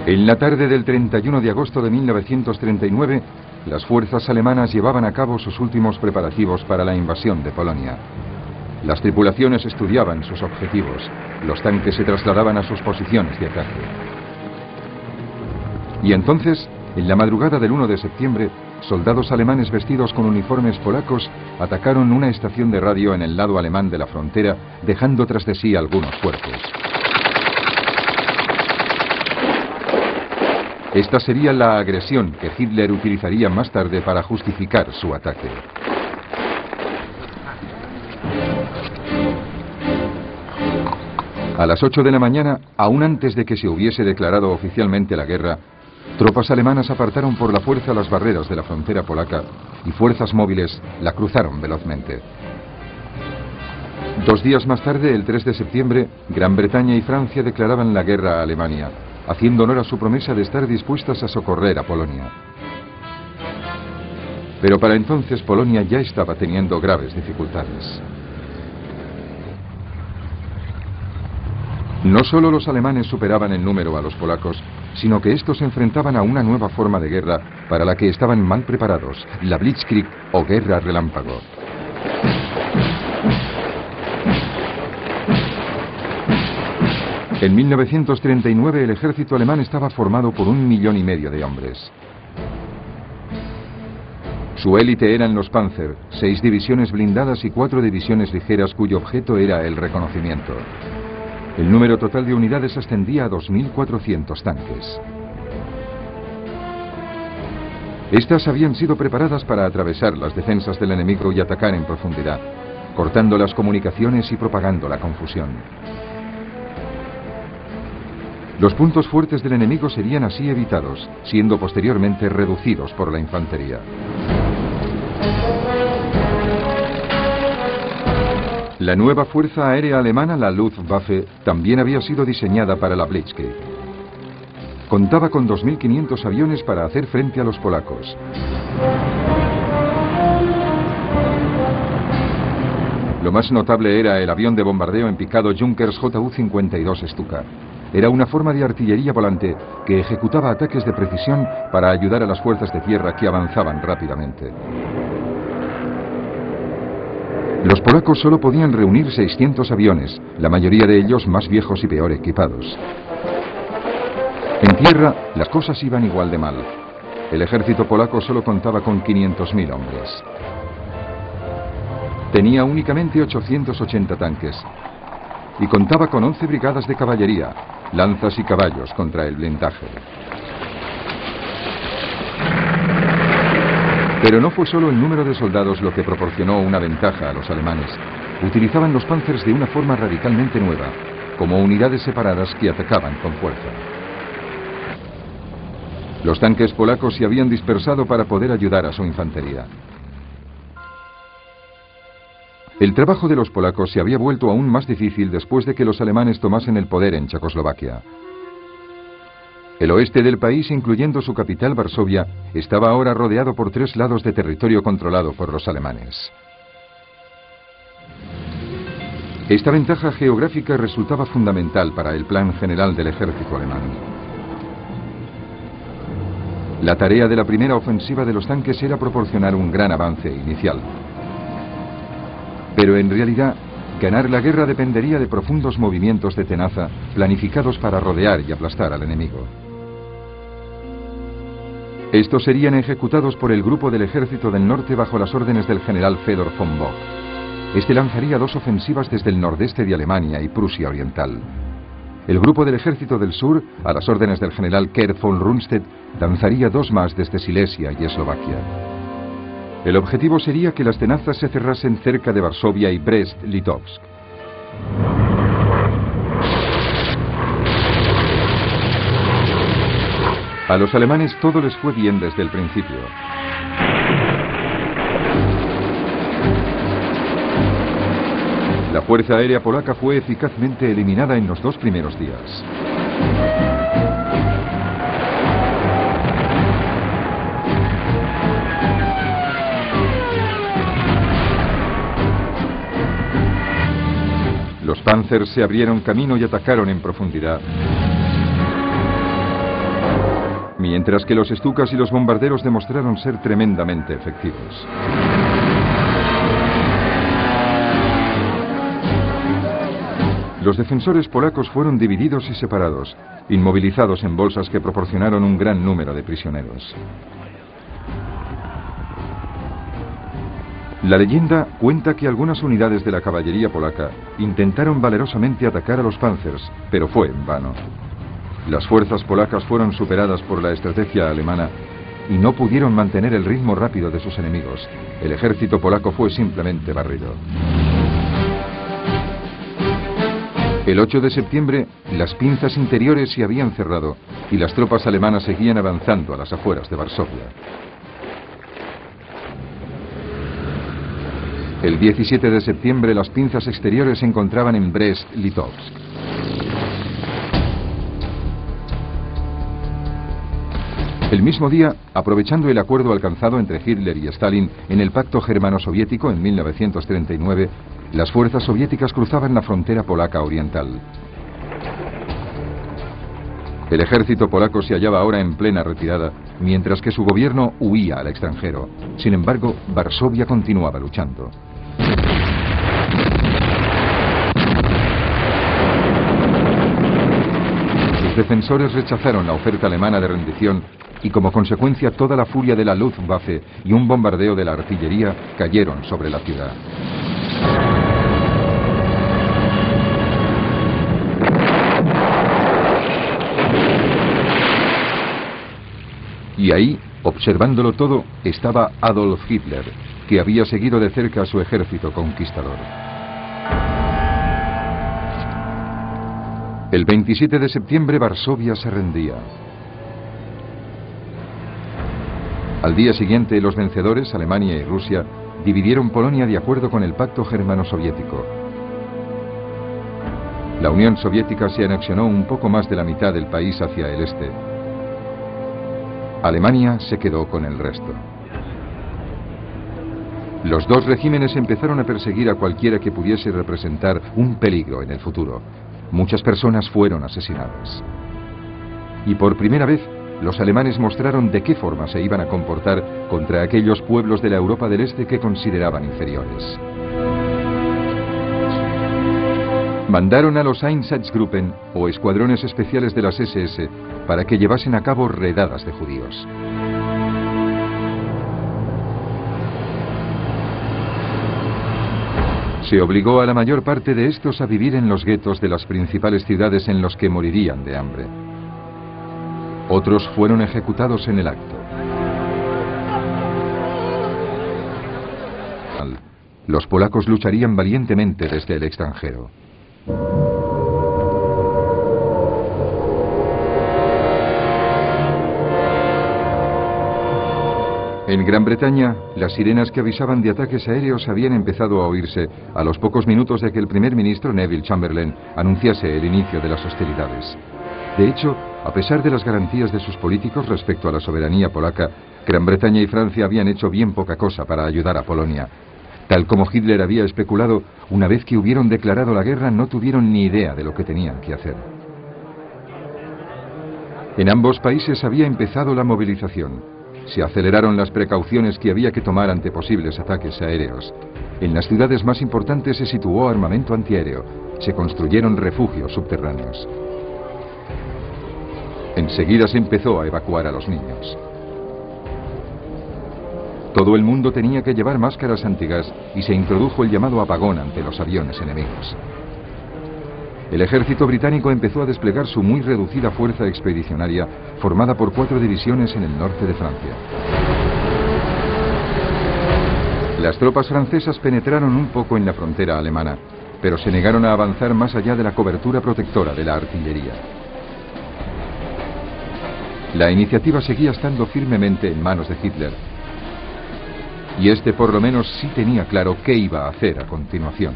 En la tarde del 31 de agosto de 1939, las fuerzas alemanas llevaban a cabo sus últimos preparativos para la invasión de Polonia. Las tripulaciones estudiaban sus objetivos. Los tanques se trasladaban a sus posiciones de ataque. Y entonces, en la madrugada del 1 de septiembre, soldados alemanes vestidos con uniformes polacos atacaron una estación de radio en el lado alemán de la frontera, dejando tras de sí algunos cuerpos. Esta sería la agresión que Hitler utilizaría más tarde para justificar su ataque. A las 8 de la mañana, aún antes de que se hubiese declarado oficialmente la guerra, tropas alemanas apartaron por la fuerza las barreras de la frontera polaca y fuerzas móviles la cruzaron velozmente. 2 días más tarde, el 3 de septiembre, Gran Bretaña y Francia declaraban la guerra a Alemania, haciendo honor a su promesa de estar dispuestas a socorrer a Polonia. Pero para entonces Polonia ya estaba teniendo graves dificultades. No solo los alemanes superaban en número a los polacos, sino que estos se enfrentaban a una nueva forma de guerra para la que estaban mal preparados, la Blitzkrieg o guerra relámpago. En 1939 el ejército alemán estaba formado por 1,5 millones de hombres. Su élite eran los Panzer, 6 divisiones blindadas y 4 divisiones ligeras cuyo objeto era el reconocimiento. El número total de unidades ascendía a 2.400 tanques. Estas habían sido preparadas para atravesar las defensas del enemigo y atacar en profundidad, cortando las comunicaciones y propagando la confusión. Los puntos fuertes del enemigo serían así evitados, siendo posteriormente reducidos por la infantería. La nueva fuerza aérea alemana, la Luftwaffe, también había sido diseñada para la Blitzkrieg. Contaba con 2.500 aviones para hacer frente a los polacos. Lo más notable era el avión de bombardeo en picado Junkers Ju-52 Stuka. Era una forma de artillería volante que ejecutaba ataques de precisión para ayudar a las fuerzas de tierra que avanzaban rápidamente. Los polacos solo podían reunir 600 aviones, la mayoría de ellos más viejos y peor equipados. En tierra, las cosas iban igual de mal. El ejército polaco solo contaba con 500.000 hombres. Tenía únicamente 880 tanques y contaba con 11 brigadas de caballería, lanzas y caballos contra el blindaje. Pero no fue solo el número de soldados lo que proporcionó una ventaja a los alemanes. Utilizaban los Panzers de una forma radicalmente nueva, como unidades separadas que atacaban con fuerza. Los tanques polacos se habían dispersado para poder ayudar a su infantería. El trabajo de los polacos se había vuelto aún más difícil después de que los alemanes tomasen el poder en Checoslovaquia. El oeste del país, incluyendo su capital Varsovia, estaba ahora rodeado por 3 lados de territorio controlado por los alemanes. Esta ventaja geográfica resultaba fundamental para el plan general del ejército alemán. La tarea de la primera ofensiva de los tanques era proporcionar un gran avance inicial. Pero en realidad, ganar la guerra dependería de profundos movimientos de tenaza planificados para rodear y aplastar al enemigo. Estos serían ejecutados por el grupo del Ejército del Norte bajo las órdenes del general Fedor von Bock. Este lanzaría 2 ofensivas desde el nordeste de Alemania y Prusia Oriental. El grupo del Ejército del Sur, a las órdenes del general Kurt von Rundstedt, lanzaría 2 más desde Silesia y Eslovaquia. El objetivo sería que las tenazas se cerrasen cerca de Varsovia y Brest-Litovsk. A los alemanes todo les fue bien desde el principio. La fuerza aérea polaca fue eficazmente eliminada en los 2 primeros días. Los Panzers se abrieron camino y atacaron en profundidad. mientras que los Stukas y los bombarderos demostraron ser tremendamente efectivos. Los defensores polacos fueron divididos y separados, inmovilizados en bolsas que proporcionaron un gran número de prisioneros. La leyenda cuenta que algunas unidades de la caballería polaca intentaron valerosamente atacar a los Panzers, pero fue en vano. Las fuerzas polacas fueron superadas por la estrategia alemana y no pudieron mantener el ritmo rápido de sus enemigos. El ejército polaco fue simplemente barrido. El 8 de septiembre, las pinzas interiores se habían cerrado y las tropas alemanas seguían avanzando a las afueras de Varsovia. El 17 de septiembre, las pinzas exteriores se encontraban en Brest-Litovsk. El mismo día, aprovechando el acuerdo alcanzado entre Hitler y Stalin en el Pacto Germano-Soviético en 1939, las fuerzas soviéticas cruzaban la frontera polaca oriental. El ejército polaco se hallaba ahora en plena retirada, mientras que su gobierno huía al extranjero. Sin embargo, Varsovia continuaba luchando. Sus defensores rechazaron la oferta alemana de rendición y como consecuencia toda la furia de la Luftwaffe y un bombardeo de la artillería cayeron sobre la ciudad. Y ahí, observándolo todo, estaba Adolf Hitler, que había seguido de cerca a su ejército conquistador. El 27 de septiembre Varsovia se rendía. Al día siguiente, los vencedores, Alemania y Rusia, dividieron Polonia de acuerdo con el Pacto Germano-Soviético. La Unión Soviética se anexionó un poco más de la mitad del país hacia el este. Alemania se quedó con el resto. Los dos regímenes empezaron a perseguir a cualquiera que pudiese representar un peligro en el futuro. Muchas personas fueron asesinadas. Y por primera vez, los alemanes mostraron de qué forma se iban a comportar contra aquellos pueblos de la Europa del Este que consideraban inferiores. Mandaron a los Einsatzgruppen, o escuadrones especiales de las SS, para que llevasen a cabo redadas de judíos. Se obligó a la mayor parte de estos a vivir en los guetos de las principales ciudades en los que morirían de hambre. Otros fueron ejecutados en el acto. Los polacos lucharían valientemente desde el extranjero. En Gran Bretaña, las sirenas que avisaban de ataques aéreos habían empezado a oírse a los pocos minutos de que el primer ministro Neville Chamberlain anunciase el inicio de las hostilidades. De hecho, a pesar de las garantías de sus políticos respecto a la soberanía polaca, Gran Bretaña y Francia habían hecho bien poca cosa para ayudar a Polonia. Tal como Hitler había especulado, una vez que hubieron declarado la guerra no tuvieron ni idea de lo que tenían que hacer. En ambos países había empezado la movilización. Se aceleraron las precauciones que había que tomar ante posibles ataques aéreos. En las ciudades más importantes se situó armamento antiaéreo. Se construyeron refugios subterráneos. Enseguida se empezó a evacuar a los niños. Todo el mundo tenía que llevar máscaras antigas y se introdujo el llamado apagón ante los aviones enemigos. El ejército británico empezó a desplegar su muy reducida fuerza expedicionaria, formada por 4 divisiones en el norte de Francia. Las tropas francesas penetraron un poco en la frontera alemana, pero se negaron a avanzar más allá de la cobertura protectora de la artillería. La iniciativa seguía estando firmemente en manos de Hitler, y este por lo menos sí tenía claro qué iba a hacer a continuación.